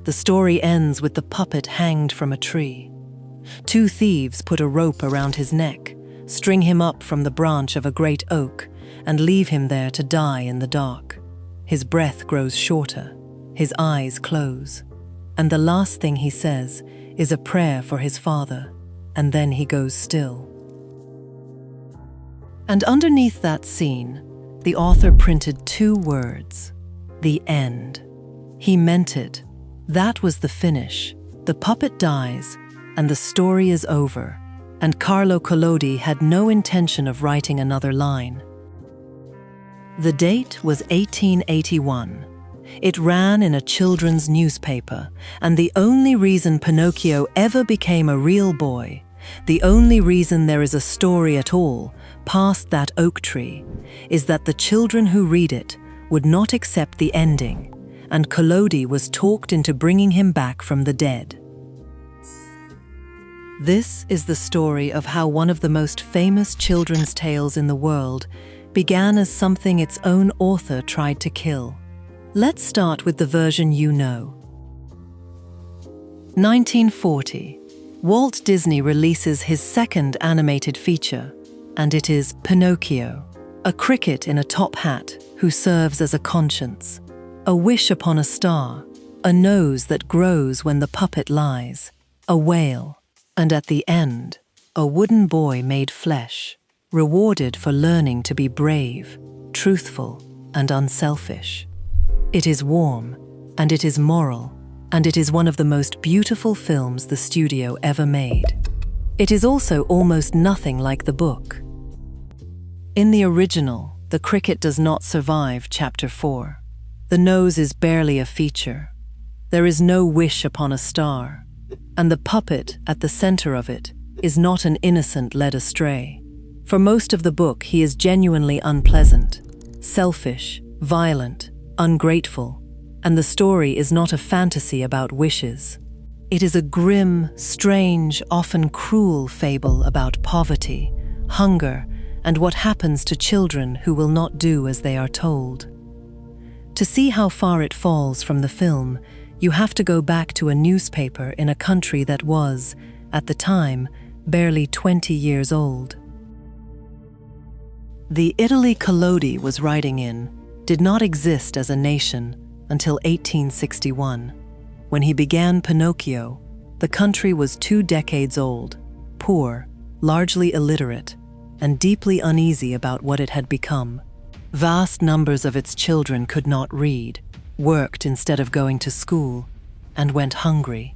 The story ends with the puppet hanged from a tree. Two thieves put a rope around his neck, string him up from the branch of a great oak, and leave him there to die in the dark. His breath grows shorter, his eyes close, and the last thing he says is a prayer for his father, and then he goes still. And underneath that scene, the author printed 2 words: the end. He meant it. That was the finish. The puppet dies, and the story is over, and Carlo Collodi had no intention of writing another line. The date was 1881. It ran in a children's newspaper, and the only reason Pinocchio ever became a real boy, the only reason there is a story at all past that oak tree, is that the children who read it would not accept the ending, and Collodi was talked into bringing him back from the dead. This is the story of how one of the most famous children's tales in the world began as something its own author tried to kill. Let's start with the version you know. 1940. Walt Disney releases his second animated feature, and it is Pinocchio, a cricket in a top hat who serves as a conscience, a wish upon a star, a nose that grows when the puppet lies, a whale, and at the end, a wooden boy made flesh, rewarded for learning to be brave, truthful, and unselfish. It is warm, and it is moral, and it is one of the most beautiful films the studio ever made. It is also almost nothing like the book. In the original, the cricket does not survive Chapter 4. The nose is barely a feature. There is no wish upon a star, and the puppet at the center of it is not an innocent led astray. For most of the book, he is genuinely unpleasant, selfish, violent, ungrateful, and the story is not a fantasy about wishes. It is a grim, strange, often cruel fable about poverty, hunger, and what happens to children who will not do as they are told. To see how far it falls from the film, you have to go back to a newspaper in a country that was, at the time, barely 20 years old. The Italy Collodi was writing in did not exist as a nation until 1861. When he began Pinocchio, the country was 2 decades old, poor, largely illiterate, and deeply uneasy about what it had become. Vast numbers of its children could not read, worked instead of going to school, and went hungry.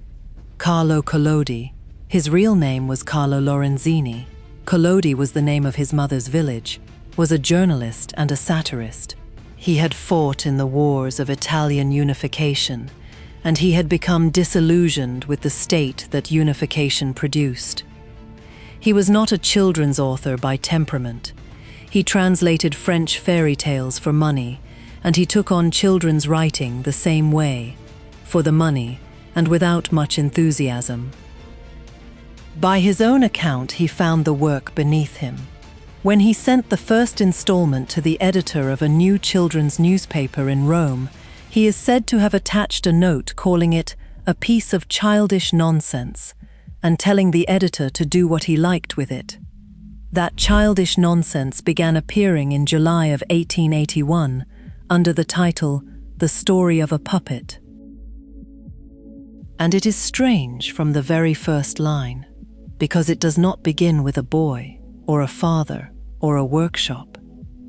Carlo Collodi, his real name was Carlo Lorenzini. Collodi was the name of his mother's village, was a journalist and a satirist. He had fought in the wars of Italian unification, and he had become disillusioned with the state that unification produced. He was not a children's author by temperament. He translated French fairy tales for money, and he took on children's writing the same way, for the money, and without much enthusiasm. By his own account, he found the work beneath him. When he sent the first installment to the editor of a new children's newspaper in Rome, he is said to have attached a note calling it a piece of childish nonsense, and telling the editor to do what he liked with it. That childish nonsense began appearing in July of 1881 under the title The Story of a Puppet. And it is strange from the very first line, because it does not begin with a boy, or a father, or a workshop.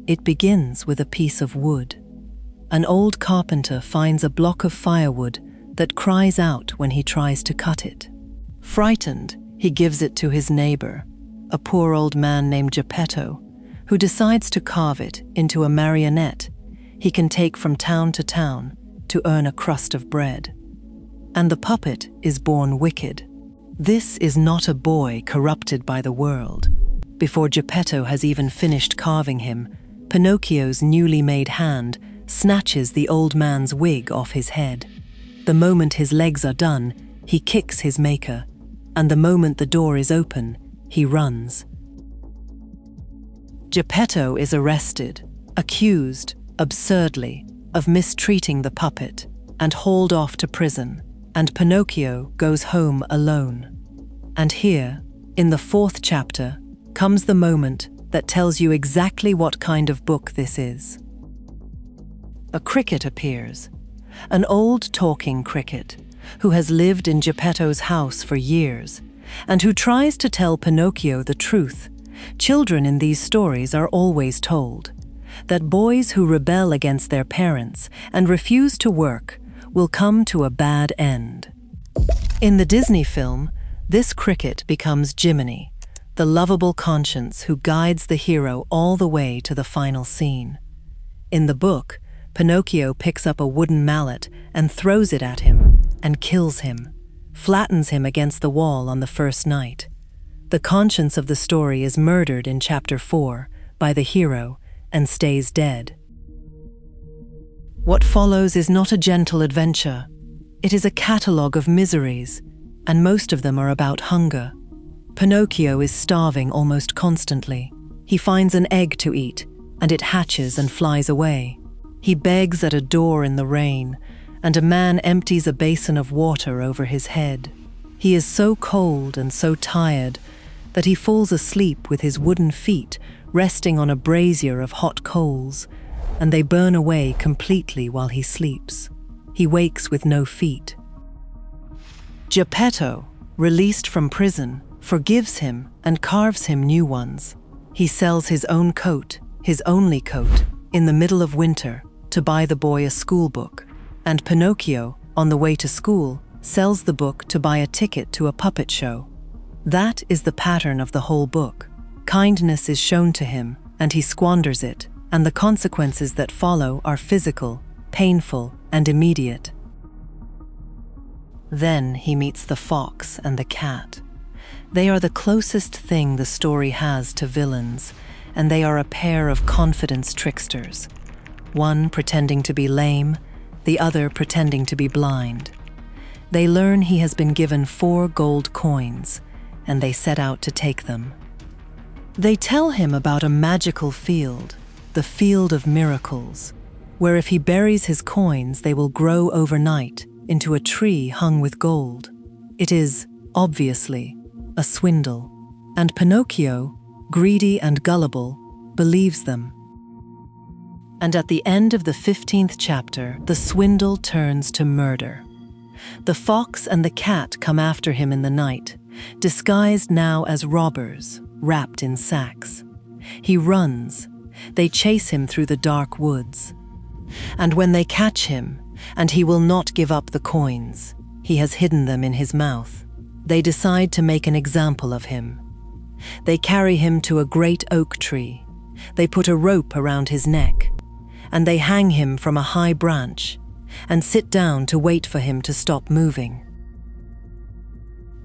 It begins with a piece of wood. An old carpenter finds a block of firewood that cries out when he tries to cut it. Frightened, he gives it to his neighbor, a poor old man named Geppetto, who decides to carve it into a marionette he can take from town to town to earn a crust of bread. And the puppet is born wicked. This is not a boy corrupted by the world. Before Geppetto has even finished carving him, Pinocchio's newly made hand snatches the old man's wig off his head. The moment his legs are done, he kicks his maker, and the moment the door is open, he runs. Geppetto is arrested, accused, absurdly, of mistreating the puppet, and hauled off to prison. and Pinocchio goes home alone. And here, in the 4th chapter, comes the moment that tells you exactly what kind of book this is. A cricket appears, an old talking cricket, who has lived in Geppetto's house for years, and who tries to tell Pinocchio the truth. Children in these stories are always told that boys who rebel against their parents and refuse to work will come to a bad end. In the Disney film, this cricket becomes Jiminy, the lovable conscience who guides the hero all the way to the final scene. In the book, Pinocchio picks up a wooden mallet and throws it at him and kills him, flattens him against the wall on the first night. The conscience of the story is murdered in chapter 4 by the hero and stays dead. What follows is not a gentle adventure. It is a catalogue of miseries, and most of them are about hunger. Pinocchio is starving almost constantly. He finds an egg to eat, and it hatches and flies away. He begs at a door in the rain, and a man empties a basin of water over his head. He is so cold and so tired that he falls asleep with his wooden feet resting on a brazier of hot coals, and they burn away completely while he sleeps. He wakes with no feet. Geppetto, released from prison, forgives him and carves him new ones. He sells his own coat, his only coat, in the middle of winter to buy the boy a school book. And Pinocchio, on the way to school, sells the book to buy a ticket to a puppet show. That is the pattern of the whole book. Kindness is shown to him, and he squanders it, and the consequences that follow are physical, painful, and immediate. Then he meets the fox and the cat. They are the closest thing the story has to villains, and they are a pair of confidence tricksters, one pretending to be lame, the other pretending to be blind. They learn he has been given 4 gold coins, and they set out to take them. They tell him about a magical field, the field of miracles, where if he buries his coins, they will grow overnight into a tree hung with gold. It is, obviously, a swindle, and Pinocchio, greedy and gullible, believes them. And at the end of the 15th chapter, the swindle turns to murder. The fox and the cat come after him in the night, disguised now as robbers, wrapped in sacks. He runs. They chase him through the dark woods. And when they catch him, and he will not give up the coins, he has hidden them in his mouth, they decide to make an example of him. They carry him to a great oak tree. They put a rope around his neck, and they hang him from a high branch and sit down to wait for him to stop moving.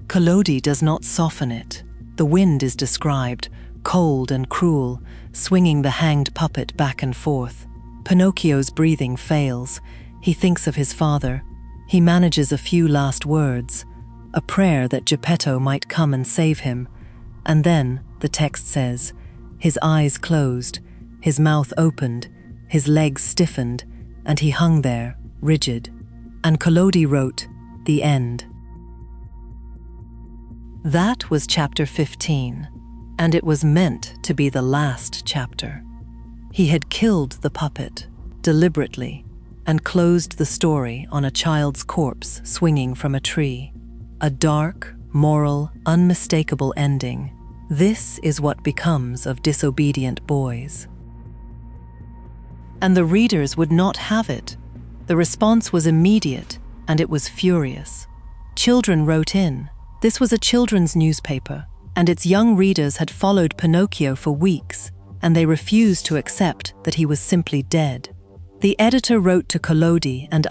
Collodi does not soften it. The wind is described, cold and cruel, swinging the hanged puppet back and forth. Pinocchio's breathing fails. He thinks of his father. He manages a few last words, a prayer that Geppetto might come and save him. And then, the text says, his eyes closed, his mouth opened, his legs stiffened, and he hung there, rigid. And Collodi wrote, "The end." That was chapter 15, and it was meant to be the last chapter. He had killed the puppet, deliberately, and closed the story on a child's corpse swinging from a tree. A dark, moral, unmistakable ending. This is what becomes of disobedient boys. And the readers would not have it. The response was immediate, and it was furious. Children wrote in. This was a children's newspaper, and its young readers had followed Pinocchio for weeks, and they refused to accept that he was simply dead. The editor wrote to Collodi and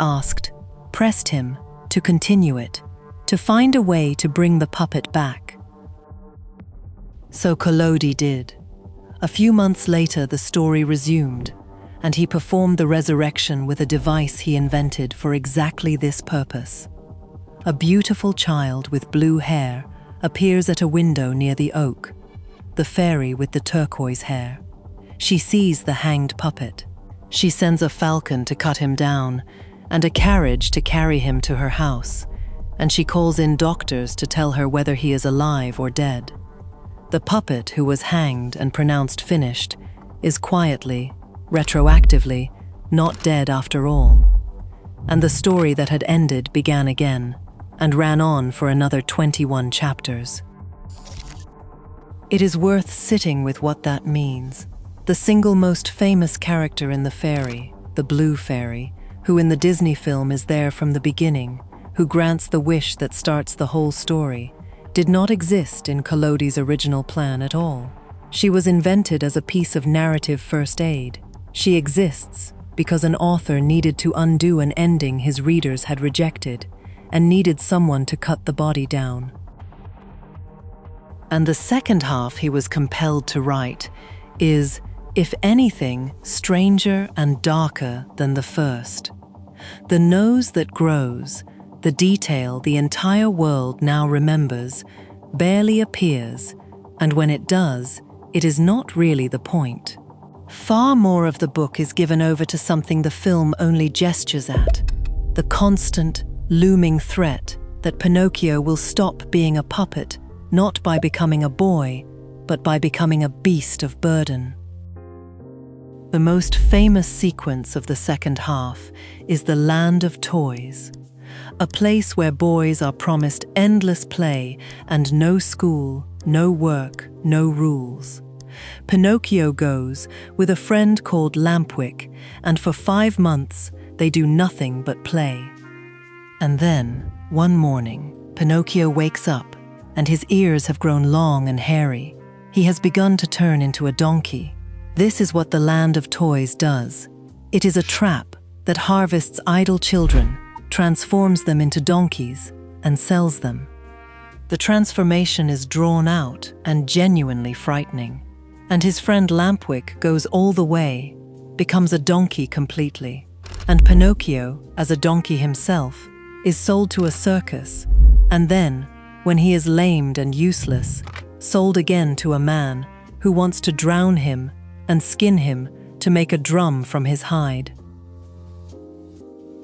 pressed him to continue it, to find a way to bring the puppet back. So Collodi did. A few months later, the story resumed, and he performed the resurrection with a device he invented for exactly this purpose. A beautiful child with blue hair appears at a window near the oak, the fairy with the turquoise hair. She sees the hanged puppet. She sends a falcon to cut him down and a carriage to carry him to her house. and she calls in doctors to tell her whether he is alive or dead. The puppet, who was hanged and pronounced finished, is quietly, retroactively, not dead after all. And the story that had ended began again, and ran on for another 21 chapters. It is worth sitting with what that means. The single most famous character in the fairy, the blue fairy, who in the Disney film is there from the beginning, who grants the wish that starts the whole story, did not exist in Collodi's original plan at all. She was invented as a piece of narrative first aid. She exists because an author needed to undo an ending his readers had rejected, and needed someone to cut the body down. And the second half he was compelled to write is, if anything, stranger and darker than the first. The nose that grows, the detail the entire world now remembers, barely appears, and when it does, it is not really the point. Far more of the book is given over to something the film only gestures at, the constant, looming threat that Pinocchio will stop being a puppet, not by becoming a boy, but by becoming a beast of burden. The most famous sequence of the second half is the Land of Toys, a place where boys are promised endless play and no school, no work, no rules. Pinocchio goes with a friend called Lampwick, and for 5 months they do nothing but play. And then, one morning, Pinocchio wakes up, and his ears have grown long and hairy. He has begun to turn into a donkey. This is what the Land of Toys does. It is a trap that harvests idle children, transforms them into donkeys, and sells them. The transformation is drawn out and genuinely frightening. And his friend Lampwick goes all the way, becomes a donkey completely. And Pinocchio, as a donkey himself, is sold to a circus, and then, when he is lamed and useless, sold again to a man who wants to drown him and skin him to make a drum from his hide.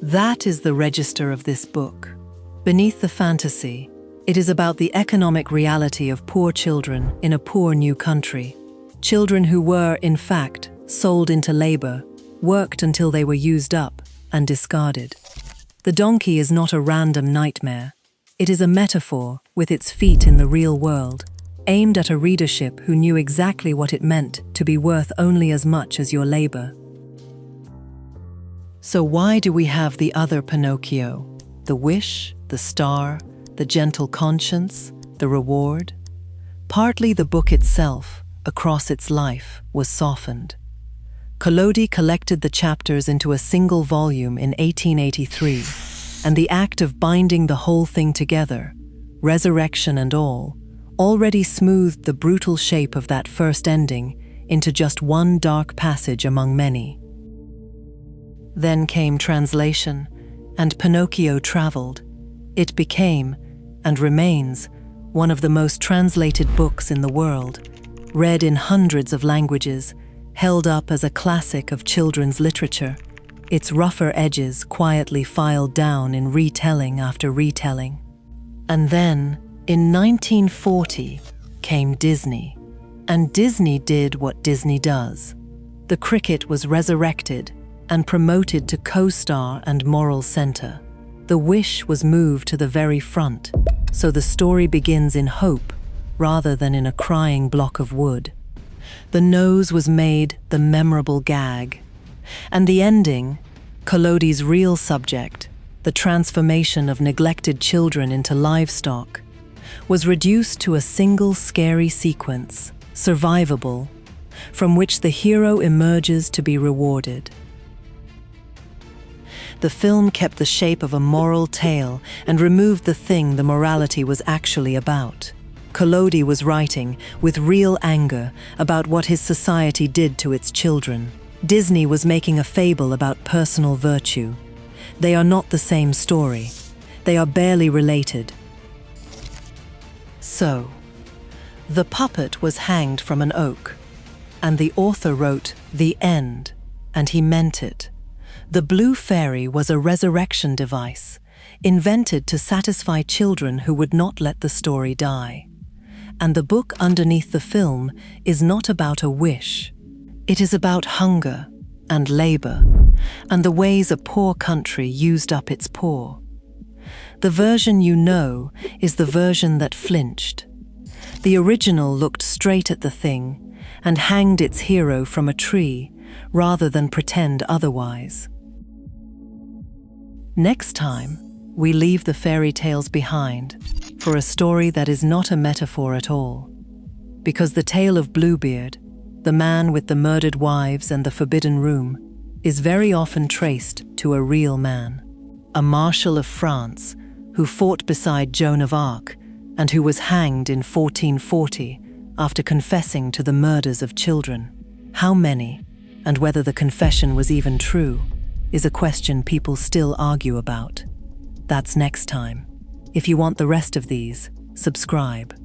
That is the register of this book. Beneath the fantasy, it is about the economic reality of poor children in a poor new country. Children who were, in fact, sold into labor, worked until they were used up and discarded. The donkey is not a random nightmare. It is a metaphor with its feet in the real world, aimed at a readership who knew exactly what it meant to be worth only as much as your labor. So why do we have the other Pinocchio? The wish, the star, the gentle conscience, the reward? Partly the book itself, across its life, was softened. Collodi collected the chapters into a single volume in 1883, and the act of binding the whole thing together, resurrection and all, already smoothed the brutal shape of that first ending into just one dark passage among many. Then came translation, and Pinocchio traveled. It became, and remains, one of the most translated books in the world, read in hundreds of languages, held up as a classic of children's literature, its rougher edges quietly filed down in retelling after retelling. And then, in 1940, came Disney. And Disney did what Disney does. The cricket was resurrected and promoted to co-star and moral center. The wish was moved to the very front, so the story begins in hope rather than in a crying block of wood. The nose was made the memorable gag. And the ending, Collodi's real subject, the transformation of neglected children into livestock, was reduced to a single scary sequence, survivable, from which the hero emerges to be rewarded. The film kept the shape of a moral tale and removed the thing the morality was actually about. Collodi was writing with real anger about what his society did to its children. Disney was making a fable about personal virtue. They are not the same story. They are barely related. So, the puppet was hanged from an oak, and the author wrote "the end," and he meant it. The blue fairy was a resurrection device. invented to satisfy children who would not let the story die. And the book underneath the film is not about a wish. It is about hunger and labor, and the ways a poor country used up its poor. The version you know is the version that flinched. The original looked straight at the thing and hanged its hero from a tree rather than pretend otherwise. Next time, we leave the fairy tales behind for a story that is not a metaphor at all. Because the tale of Bluebeard, the man with the murdered wives and the forbidden room, is very often traced to a real man, a marshal of France who fought beside Joan of Arc and who was hanged in 1440 after confessing to the murders of children. How many, and whether the confession was even true, is a question people still argue about. That's next time. If you want the rest of these, subscribe.